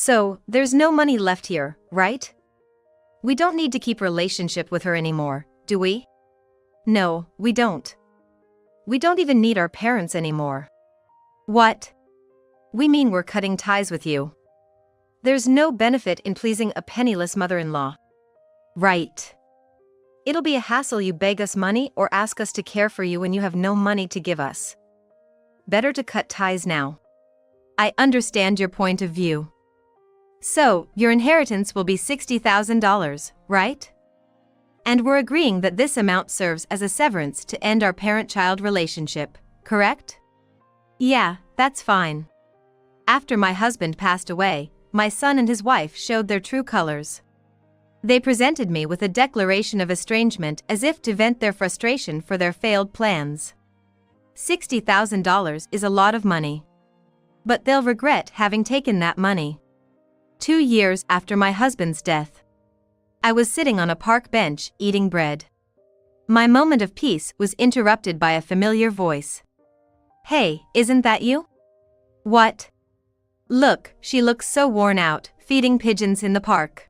So, there's no money left here, right? We don't need to keep relationship with her anymore, do we? No, we don't. We don't even need our parents anymore. What? We mean we're cutting ties with you. There's no benefit in pleasing a penniless mother-in-law. Right. It'll be a hassle you beg us money or ask us to care for you when you have no money to give us. Better to cut ties now. I understand your point of view. So, your inheritance will be $60,000, right? And we're agreeing that this amount serves as a severance to end our parent-child relationship, correct? Yeah, that's fine. After my husband passed away, my son and his wife showed their true colors. They presented me with a declaration of estrangement as if to vent their frustration for their failed plans. $60,000 is a lot of money. But they'll regret having taken that money. 2 years after my husband's death, I was sitting on a park bench eating bread. My moment of peace was interrupted by a familiar voice. Hey, isn't that you? What? Look, she looks so worn out, feeding pigeons in the park.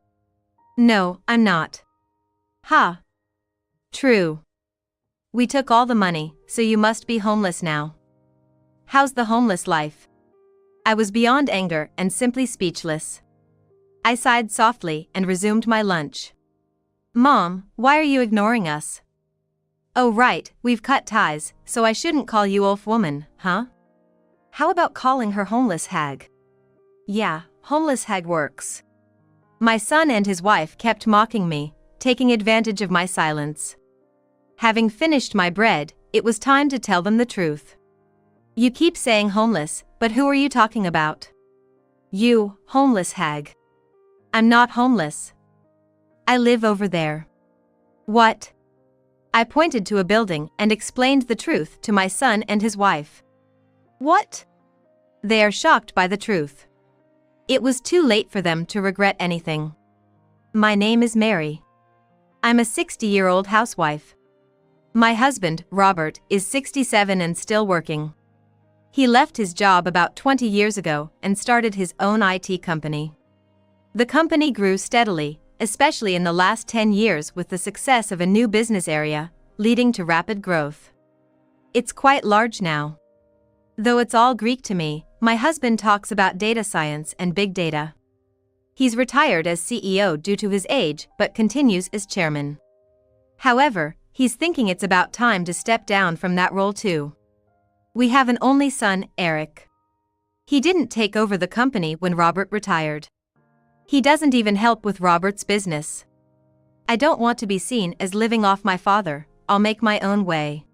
No, I'm not. Ha. True. We took all the money, so you must be homeless now. How's the homeless life? I was beyond anger and simply speechless. I sighed softly and resumed my lunch. Mom, why are you ignoring us? Oh right, we've cut ties, so I shouldn't call you oaf woman, huh? How about calling her homeless hag? Yeah, homeless hag works. My son and his wife kept mocking me, taking advantage of my silence. Having finished my bread, it was time to tell them the truth. You keep saying homeless, but who are you talking about? You, homeless hag. I'm not homeless. I live over there. What? I pointed to a building and explained the truth to my son and his wife. What? They are shocked by the truth. It was too late for them to regret anything. My name is Mary. I'm a 60-year-old housewife. My husband, Robert, is 67 and still working. He left his job about 20 years ago and started his own IT company. The company grew steadily, especially in the last 10 years with the success of a new business area, leading to rapid growth. It's quite large now. Though it's all Greek to me, my husband talks about data science and big data. He's retired as CEO due to his age but continues as chairman. However, he's thinking it's about time to step down from that role too. We have an only son, Eric. He didn't take over the company when Robert retired. He doesn't even help with Robert's business. I don't want to be seen as living off my father, I'll make my own way.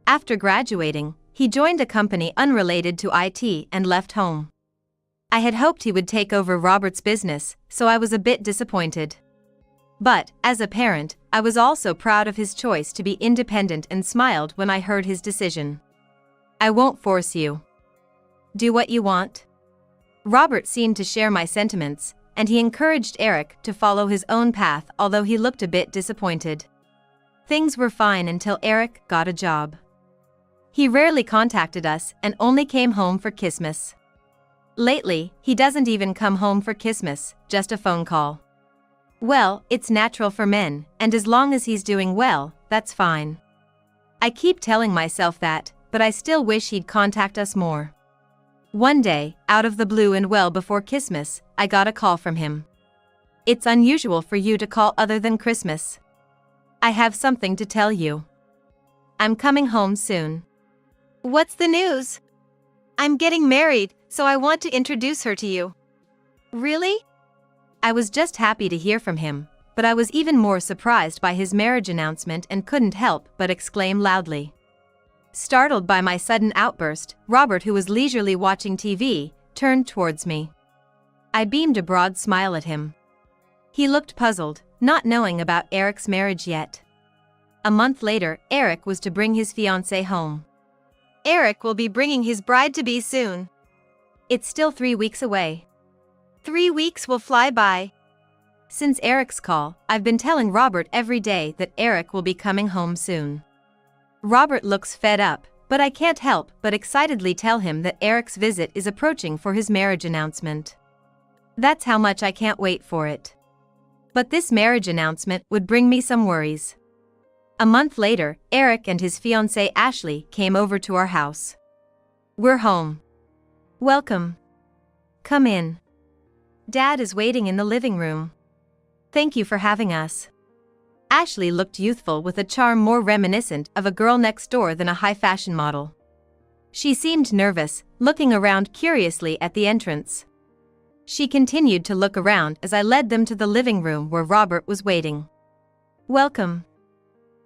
After graduating, he joined a company unrelated to IT and left home. I had hoped he would take over Robert's business, so I was a bit disappointed. But, as a parent, I was also proud of his choice to be independent and smiled when I heard his decision. I won't force you. Do what you want. Robert seemed to share my sentiments, and he encouraged Eric to follow his own path, although he looked a bit disappointed. Things were fine until Eric got a job. He rarely contacted us and only came home for Christmas. Lately, he doesn't even come home for Christmas, just a phone call. Well, it's natural for men, and as long as he's doing well, that's fine. I keep telling myself that, but I still wish he'd contact us more. One day, out of the blue and well before Christmas, I got a call from him. It's unusual for you to call other than Christmas. I have something to tell you. I'm coming home soon. What's the news? I'm getting married, so I want to introduce her to you. Really? I was just happy to hear from him, but I was even more surprised by his marriage announcement and couldn't help but exclaim loudly. Startled by my sudden outburst, Robert, who was leisurely watching TV, turned towards me. I beamed a broad smile at him. He looked puzzled, not knowing about Eric's marriage yet. A month later, Eric was to bring his fiancée home. Eric will be bringing his bride-to-be soon. It's still 3 weeks away. 3 weeks will fly by. Since Eric's call, I've been telling Robert every day that Eric will be coming home soon. Robert looks fed up, but I can't help but excitedly tell him that Eric's visit is approaching for his marriage announcement. That's how much I can't wait for it. But this marriage announcement would bring me some worries. A month later, Eric and his fiancée Ashley came over to our house. We're home. Welcome. Come in. Dad is waiting in the living room. Thank you for having us. Ashley looked youthful with a charm more reminiscent of a girl next door than a high-fashion model. She seemed nervous, looking around curiously at the entrance. She continued to look around as I led them to the living room where Robert was waiting. Welcome.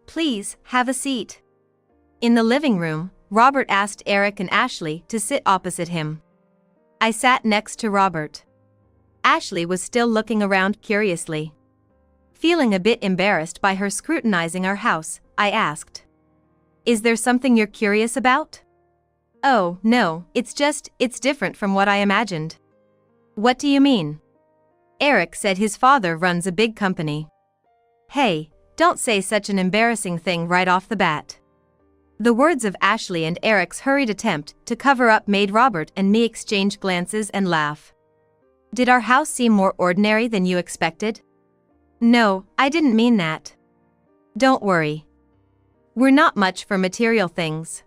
Please, have a seat. In the living room, Robert asked Eric and Ashley to sit opposite him. I sat next to Robert. Ashley was still looking around curiously. Feeling a bit embarrassed by her scrutinizing our house, I asked, "Is there something you're curious about?" "Oh, no, it's different from what I imagined." "What do you mean?" Eric said his father runs a big company. Hey, don't say such an embarrassing thing right off the bat. The words of Ashley and Eric's hurried attempt to cover up made Robert and me exchange glances and laugh. Did our house seem more ordinary than you expected? No, I didn't mean that. Don't worry. We're not much for material things.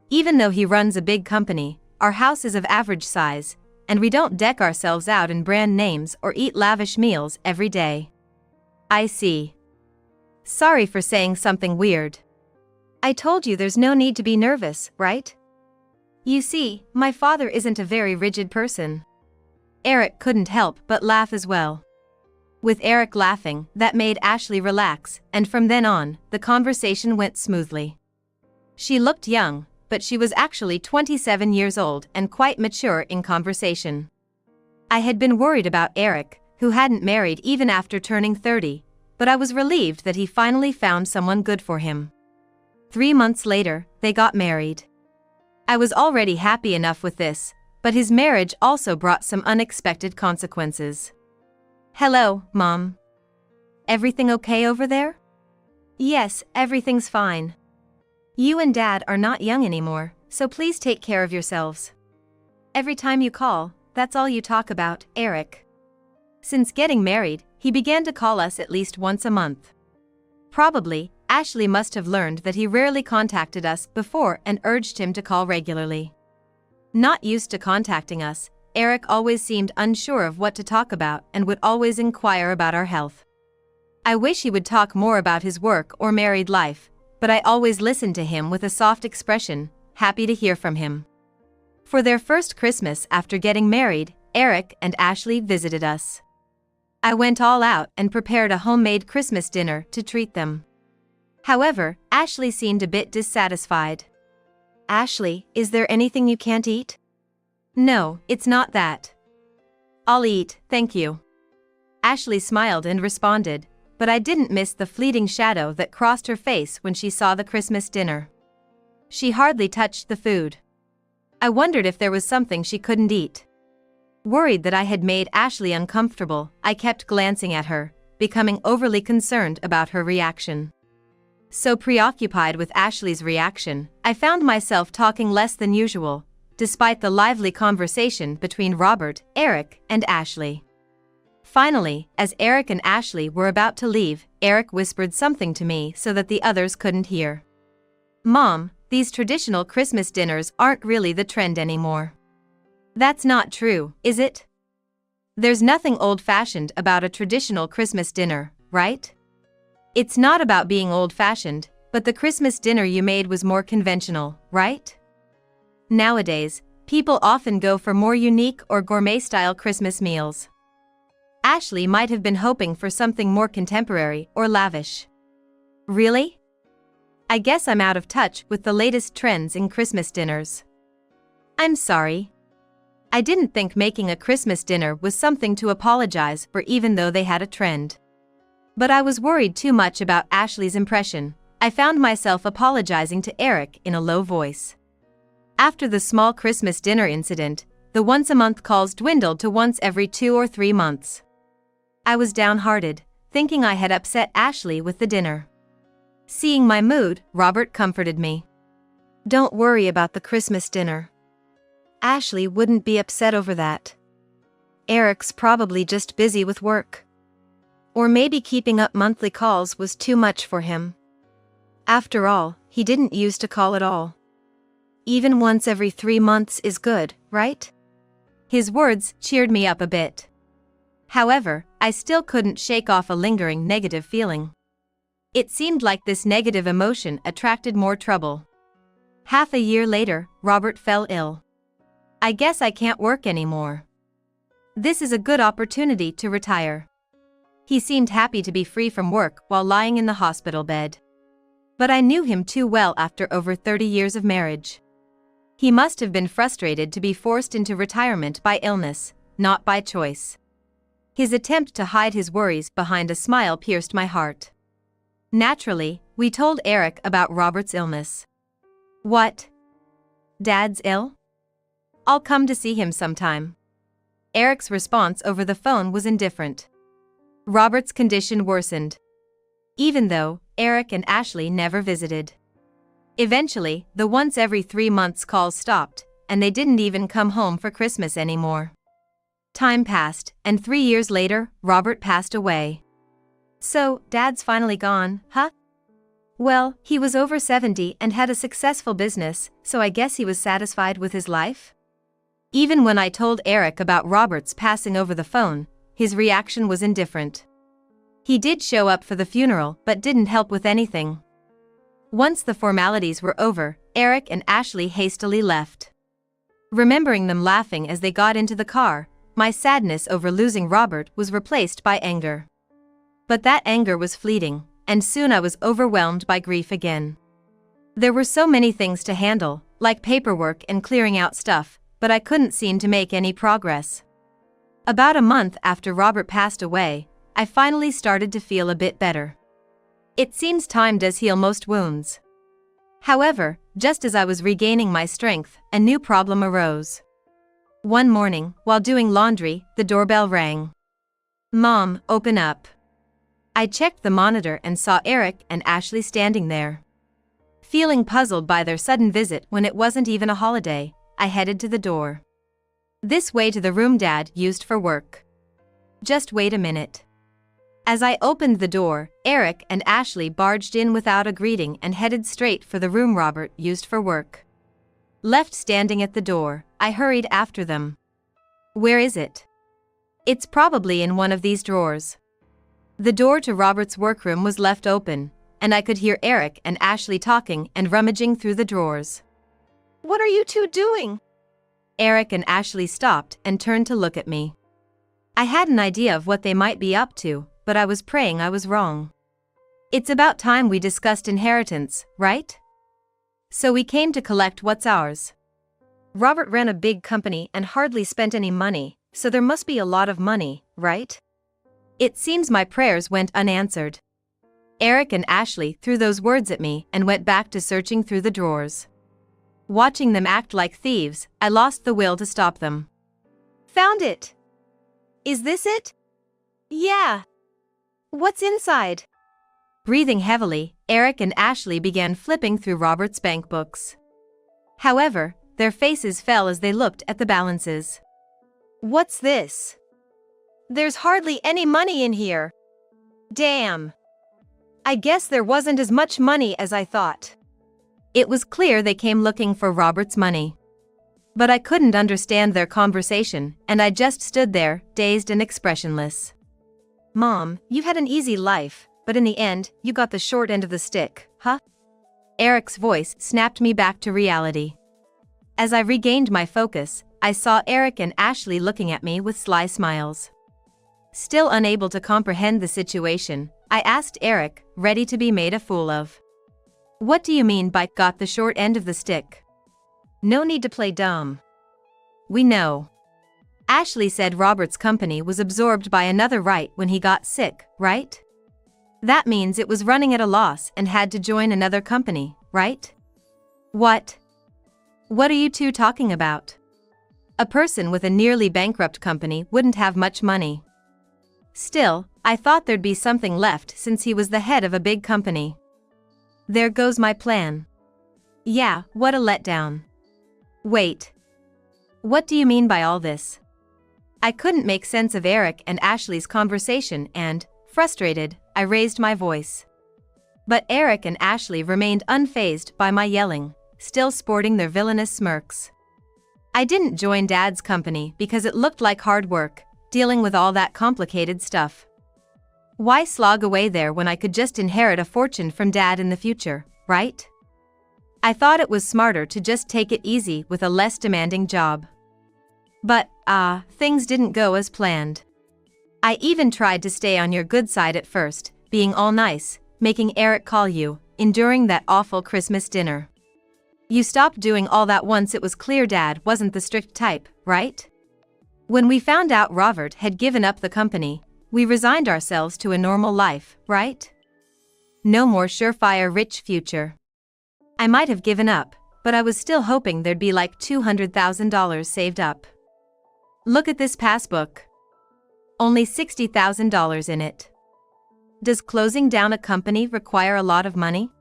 Even though he runs a big company, our house is of average size, and we don't deck ourselves out in brand names or eat lavish meals every day. I see. Sorry for saying something weird. I told you there's no need to be nervous, right? You see, my father isn't a very rigid person. Eric couldn't help but laugh as well. With Eric laughing, that made Ashley relax, and from then on, the conversation went smoothly. She looked young, but she was actually 27 years old and quite mature in conversation. I had been worried about Eric, who hadn't married even after turning 30, but I was relieved that he finally found someone good for him. 3 months later, they got married. I was already happy enough with this, but his marriage also brought some unexpected consequences. Hello, Mom. Everything okay over there? Yes, everything's fine. You and Dad are not young anymore, so please take care of yourselves. Every time you call, that's all you talk about, Eric. Since getting married, he began to call us at least once a month. Probably, Ashley must have learned that he rarely contacted us before and urged him to call regularly. Not used to contacting us, Eric always seemed unsure of what to talk about and would always inquire about our health. I wish he would talk more about his work or married life, but I always listened to him with a soft expression, happy to hear from him. For their first Christmas after getting married, Eric and Ashley visited us. I went all out and prepared a homemade Christmas dinner to treat them. However, Ashley seemed a bit dissatisfied. Ashley, is there anything you can't eat? No, it's not that. I'll eat, thank you. Ashley smiled and responded, but I didn't miss the fleeting shadow that crossed her face when she saw the Christmas dinner. She hardly touched the food. I wondered if there was something she couldn't eat. Worried that I had made Ashley uncomfortable, I kept glancing at her, becoming overly concerned about her reaction. So preoccupied with Ashley's reaction, I found myself talking less than usual, despite the lively conversation between Robert, Eric, and Ashley. Finally, as Eric and Ashley were about to leave, Eric whispered something to me so that the others couldn't hear. Mom, these traditional Christmas dinners aren't really the trend anymore. That's not true, is it? There's nothing old-fashioned about a traditional Christmas dinner, right? It's not about being old-fashioned, but the Christmas dinner you made was more conventional, right? Nowadays, people often go for more unique or gourmet-style Christmas meals. Ashley might have been hoping for something more contemporary or lavish. Really? I guess I'm out of touch with the latest trends in Christmas dinners. I'm sorry. I didn't think making a Christmas dinner was something to apologize for even though they had a trend. But I was worried too much about Ashley's impression. I found myself apologizing to Eric in a low voice. After the small Christmas dinner incident, the once-a-month calls dwindled to once every 2 or 3 months. I was downhearted, thinking I had upset Ashley with the dinner. Seeing my mood, Robert comforted me. Don't worry about the Christmas dinner. Ashley wouldn't be upset over that. Eric's probably just busy with work. Or maybe keeping up monthly calls was too much for him. After all, he didn't used to call at all. Even once every 3 months is good, right? His words cheered me up a bit. However, I still couldn't shake off a lingering negative feeling. It seemed like this negative emotion attracted more trouble. Half a year later, Robert fell ill. I guess I can't work anymore. This is a good opportunity to retire. He seemed happy to be free from work while lying in the hospital bed. But I knew him too well after over 30 years of marriage. He must have been frustrated to be forced into retirement by illness, not by choice. His attempt to hide his worries behind a smile pierced my heart. Naturally, we told Eric about Robert's illness. What? Dad's ill? I'll come to see him sometime. Eric's response over the phone was indifferent. Robert's condition worsened. Even though Eric and Ashley never visited. Eventually, the once every 3 months calls stopped, and they didn't even come home for Christmas anymore. Time passed, and 3 years later, Robert passed away. So, Dad's finally gone, huh? Well, he was over 70 and had a successful business, so I guess he was satisfied with his life? Even when I told Eric about Robert's passing over the phone, his reaction was indifferent. He did show up for the funeral but didn't help with anything. Once the formalities were over, Eric and Ashley hastily left. Remembering them laughing as they got into the car, my sadness over losing Robert was replaced by anger. But that anger was fleeting, and soon I was overwhelmed by grief again. There were so many things to handle, like paperwork and clearing out stuff, but I couldn't seem to make any progress. About a month after Robert passed away, I finally started to feel a bit better. It seems time does heal most wounds. However, just as I was regaining my strength, a new problem arose. One morning, while doing laundry, the doorbell rang. Mom, open up. I checked the monitor and saw Eric and Ashley standing there. Feeling puzzled by their sudden visit when it wasn't even a holiday, I headed to the door. This way to the room Dad used for work. Just wait a minute. As I opened the door, Eric and Ashley barged in without a greeting and headed straight for the room Robert used for work. Left standing at the door, I hurried after them. Where is it? It's probably in one of these drawers. The door to Robert's workroom was left open, and I could hear Eric and Ashley talking and rummaging through the drawers. What are you two doing? Eric and Ashley stopped and turned to look at me. I had an idea of what they might be up to, but I was praying I was wrong. It's about time we discussed inheritance, right? So we came to collect what's ours. Robert ran a big company and hardly spent any money, so there must be a lot of money, right? It seems my prayers went unanswered. Eric and Ashley threw those words at me and went back to searching through the drawers. Watching them act like thieves, I lost the will to stop them. Found it! Is this it? Yeah. What's inside? Breathing heavily, Eric and Ashley began flipping through Robert's bank books. However, their faces fell as they looked at the balances. What's this? There's hardly any money in here. Damn. I guess there wasn't as much money as I thought. It was clear they came looking for Robert's money. But I couldn't understand their conversation, and I just stood there, dazed and expressionless. Mom, you've had an easy life, but in the end, you got the short end of the stick, huh? Eric's voice snapped me back to reality. As I regained my focus, I saw Eric and Ashley looking at me with sly smiles. Still unable to comprehend the situation, I asked Eric, ready to be made a fool of. What do you mean by got the short end of the stick? No need to play dumb. We know. Ashley said Robert's company was absorbed by another right when he got sick, right? That means it was running at a loss and had to join another company, right? What? What are you two talking about? A person with a nearly bankrupt company wouldn't have much money. Still, I thought there'd be something left since he was the head of a big company. There goes my plan. Yeah, what a letdown. Wait. What do you mean by all this? I couldn't make sense of Eric and Ashley's conversation and, frustrated, I raised my voice. But Eric and Ashley remained unfazed by my yelling, still sporting their villainous smirks. I didn't join Dad's company because it looked like hard work, dealing with all that complicated stuff. Why slog away there when I could just inherit a fortune from Dad in the future, right? I thought it was smarter to just take it easy with a less demanding job. But, things didn't go as planned. I even tried to stay on your good side at first, being all nice, making Eric call you, enduring that awful Christmas dinner. You stopped doing all that once it was clear Dad wasn't the strict type, right? When we found out Robert had given up the company, we resigned ourselves to a normal life, right? No more surefire rich future. I might have given up, but I was still hoping there'd be like $200,000 saved up. Look at this passbook. Only $60,000 in it. Does closing down a company require a lot of money?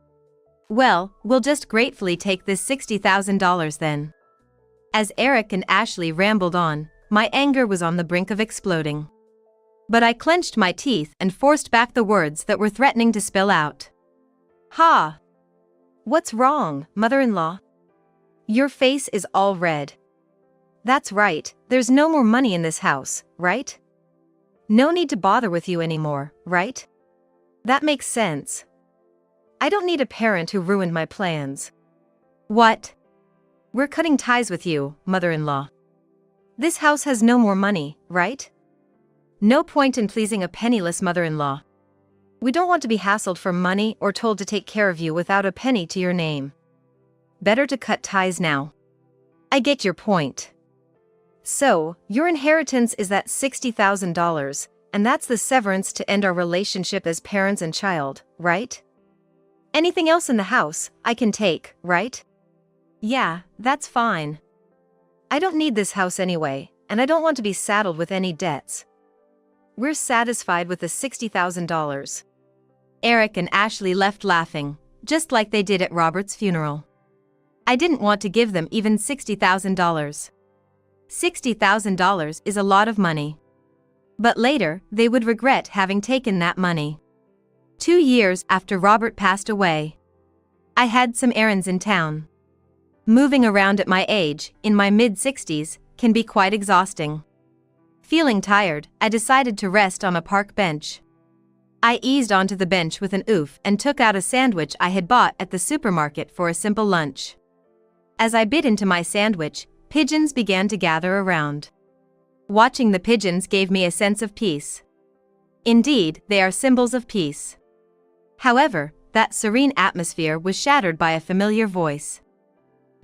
Well, we'll just gratefully take this $60,000 then. As Eric and Ashley rambled on, my anger was on the brink of exploding. But I clenched my teeth and forced back the words that were threatening to spill out. Ha! What's wrong, mother-in-law? Your face is all red. That's right, there's no more money in this house, right? No need to bother with you anymore, right? That makes sense. I don't need a parent who ruined my plans. What? We're cutting ties with you, mother-in-law. This house has no more money, right? No point in pleasing a penniless mother-in-law. We don't want to be hassled for money or told to take care of you without a penny to your name. Better to cut ties now. I get your point. So, your inheritance is that $60,000, and that's the severance to end our relationship as parents and child, right? Anything else in the house, I can take, right? Yeah, that's fine. I don't need this house anyway, and I don't want to be saddled with any debts. We're satisfied with the $60,000. Eric and Ashley left laughing, just like they did at Robert's funeral. I didn't want to give them even $60,000. $60,000 is a lot of money. But later, they would regret having taken that money. 2 years after Robert passed away, I had some errands in town. Moving around at my age, in my mid-60s, can be quite exhausting. Feeling tired, I decided to rest on a park bench. I eased onto the bench with an oof and took out a sandwich I had bought at the supermarket for a simple lunch. As I bit into my sandwich, pigeons began to gather around. Watching the pigeons gave me a sense of peace. Indeed, they are symbols of peace. However, that serene atmosphere was shattered by a familiar voice.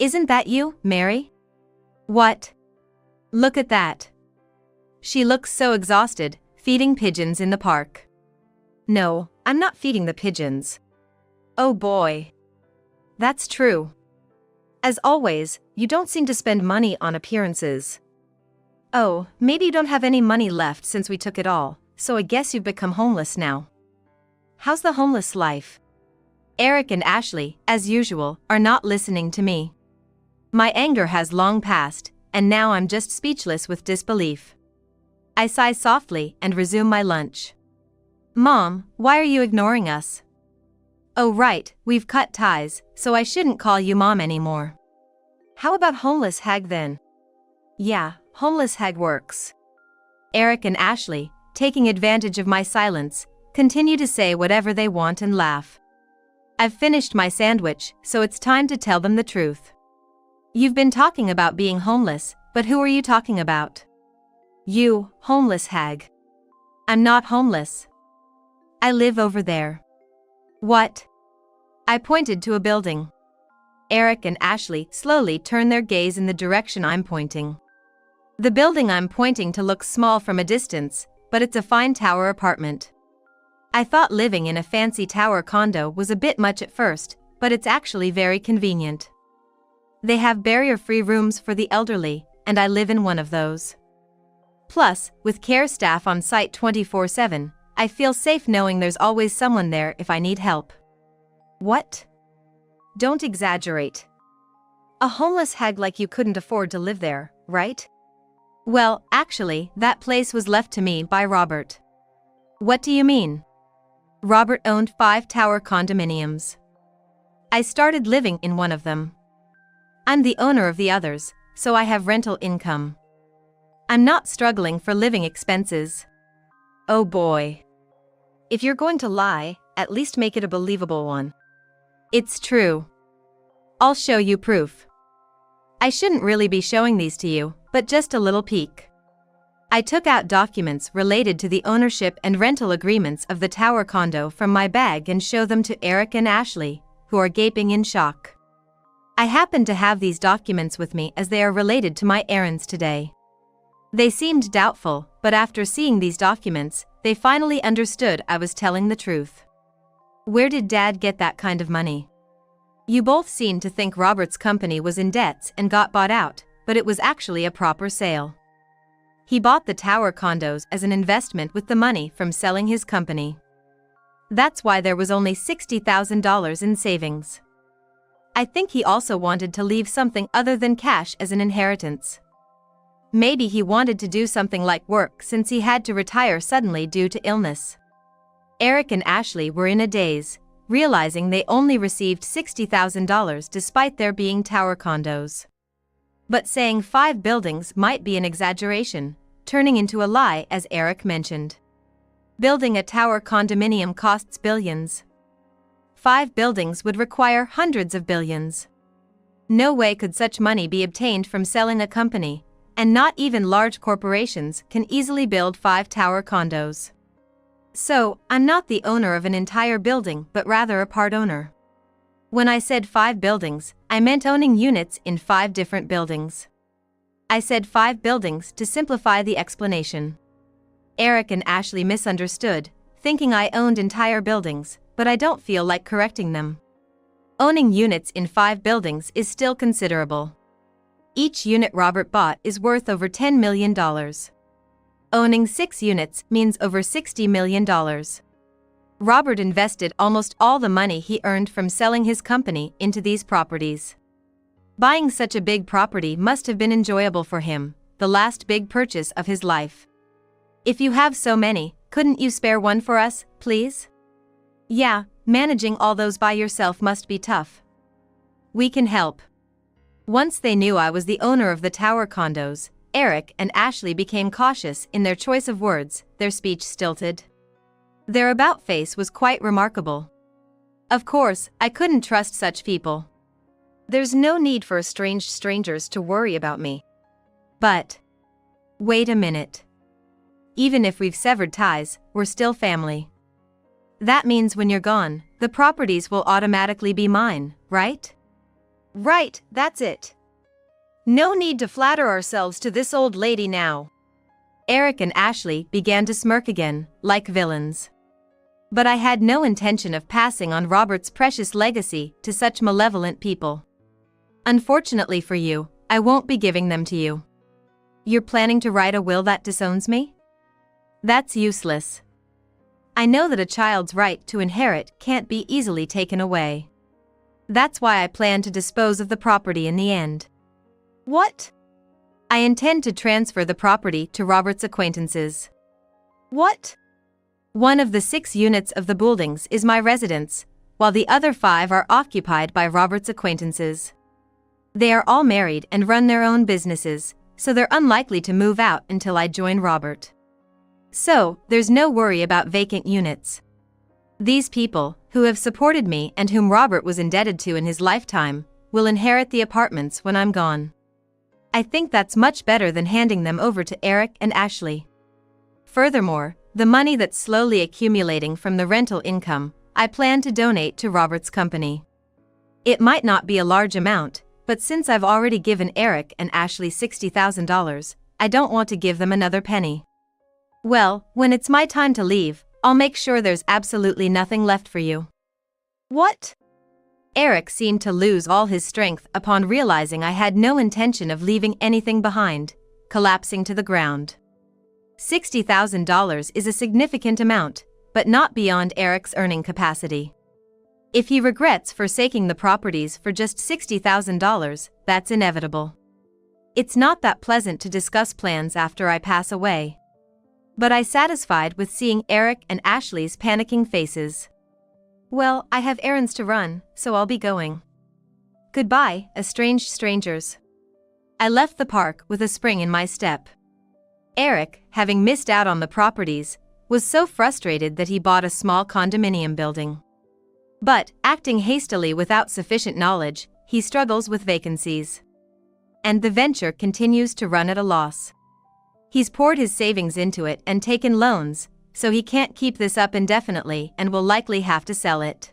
Isn't that you, Mary? What? Look at that. She looks so exhausted, feeding pigeons in the park. No, I'm not feeding the pigeons. Oh boy. That's true. As always, you don't seem to spend money on appearances. Oh, maybe you don't have any money left since we took it all, so I guess you've become homeless now. How's the homeless life? Eric and Ashley, as usual, are not listening to me. My anger has long passed, and now I'm just speechless with disbelief. I sigh softly and resume my lunch. Mom, why are you ignoring us? Oh right, we've cut ties, so I shouldn't call you Mom anymore. How about homeless hag then? Yeah, homeless hag works. Eric and Ashley, taking advantage of my silence, continue to say whatever they want and laugh. I've finished my sandwich, so it's time to tell them the truth. You've been talking about being homeless, but who are you talking about? You, homeless hag. I'm not homeless. I live over there. What? I pointed to a building. Eric and Ashley slowly turned their gaze in the direction I'm pointing. The building I'm pointing to looks small from a distance, but it's a fine tower apartment. I thought living in a fancy tower condo was a bit much at first, but it's actually very convenient. They have barrier-free rooms for the elderly, and I live in one of those. Plus, with care staff on site 24/7, I feel safe knowing there's always someone there if I need help. What? Don't exaggerate. A homeless hag like you couldn't afford to live there, right? Well, actually, that place was left to me by Robert. What do you mean? Robert owned 5-tower condominiums. I started living in one of them. I'm the owner of the others, so I have rental income. I'm not struggling for living expenses. Oh boy. If you're going to lie, at least make it a believable one. It's true. I'll show you proof. I shouldn't really be showing these to you, but just a little peek. I took out documents related to the ownership and rental agreements of the tower condo from my bag and show them to Eric and Ashley, who are gaping in shock. I happen to have these documents with me as they are related to my errands today. They seemed doubtful, but after seeing these documents, they finally understood I was telling the truth. Where did Dad get that kind of money? You both seemed to think Robert's company was in debts and got bought out, but it was actually a proper sale. He bought the tower condos as an investment with the money from selling his company. That's why there was only $60,000 in savings. I think he also wanted to leave something other than cash as an inheritance. Maybe he wanted to do something like work since he had to retire suddenly due to illness. Eric and Ashley were in a daze, realizing they only received $60,000 despite there being tower condos. But saying 5 buildings might be an exaggeration, turning into a lie as Eric mentioned. Building a tower condominium costs billions. 5 buildings would require hundreds of billions. No way could such money be obtained from selling a company, and not even large corporations can easily build 5 tower condos. So, I'm not the owner of an entire building but rather a part owner. When I said 5 buildings, I meant owning units in 5 different buildings. I said 5 buildings to simplify the explanation. Eric and Ashley misunderstood, thinking I owned entire buildings, but I don't feel like correcting them. Owning units in 5 buildings is still considerable. Each unit Robert bought is worth over $10 million. Owning 6 units means over $60 million. Robert invested almost all the money he earned from selling his company into these properties. Buying such a big property must have been enjoyable for him, the last big purchase of his life. If you have so many, couldn't you spare one for us, please? Yeah, managing all those by yourself must be tough. We can help. Once they knew I was the owner of the tower condos, Eric and Ashley became cautious in their choice of words, their speech stilted. Their about-face was quite remarkable. Of course, I couldn't trust such people. There's no need for estranged strangers to worry about me. But wait a minute. Even if we've severed ties, we're still family. That means when you're gone, the properties will automatically be mine, right? Right, that's it. No need to flatter ourselves to this old lady now. Eric and Ashley began to smirk again, like villains. But I had no intention of passing on Robert's precious legacy to such malevolent people. Unfortunately for you, I won't be giving them to you. You're planning to write a will that disowns me? That's useless. I know that a child's right to inherit can't be easily taken away. That's why I plan to dispose of the property in the end. What? I intend to transfer the property to Robert's acquaintances. What? One of the 6 units of the buildings is my residence, while the other 5 are occupied by Robert's acquaintances. They are all married and run their own businesses, so they're unlikely to move out until I join Robert. So, there's no worry about vacant units. These people, who have supported me and whom Robert was indebted to in his lifetime, will inherit the apartments when I'm gone. I think that's much better than handing them over to Eric and Ashley. Furthermore, the money that's slowly accumulating from the rental income, I plan to donate to Robert's company. It might not be a large amount, but since I've already given Eric and Ashley $60,000, I don't want to give them another penny. Well, when it's my time to leave, I'll make sure there's absolutely nothing left for you. What? Eric seemed to lose all his strength upon realizing I had no intention of leaving anything behind, collapsing to the ground. $60,000 is a significant amount, but not beyond Eric's earning capacity. If he regrets forsaking the properties for just $60,000, that's inevitable. It's not that pleasant to discuss plans after I pass away. But I satisfied with seeing Eric and Ashley's panicking faces. Well, I have errands to run, so I'll be going. Goodbye, estranged strangers. I left the park with a spring in my step. Eric, having missed out on the properties, was so frustrated that he bought a small condominium building. But, acting hastily without sufficient knowledge, he struggles with vacancies. And the venture continues to run at a loss. He's poured his savings into it and taken loans, so he can't keep this up indefinitely and will likely have to sell it.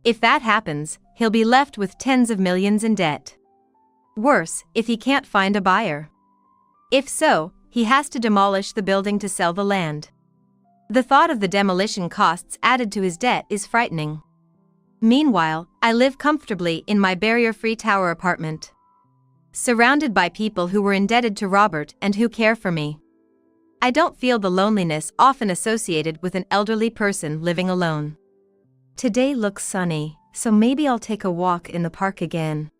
If that happens, he'll be left with tens of millions in debt. Worse, if he can't find a buyer. If so, he has to demolish the building to sell the land. The thought of the demolition costs added to his debt is frightening. Meanwhile, I live comfortably in my barrier-free tower apartment, surrounded by people who were indebted to Robert and who care for me. I don't feel the loneliness often associated with an elderly person living alone. Today looks sunny, so maybe I'll take a walk in the park again.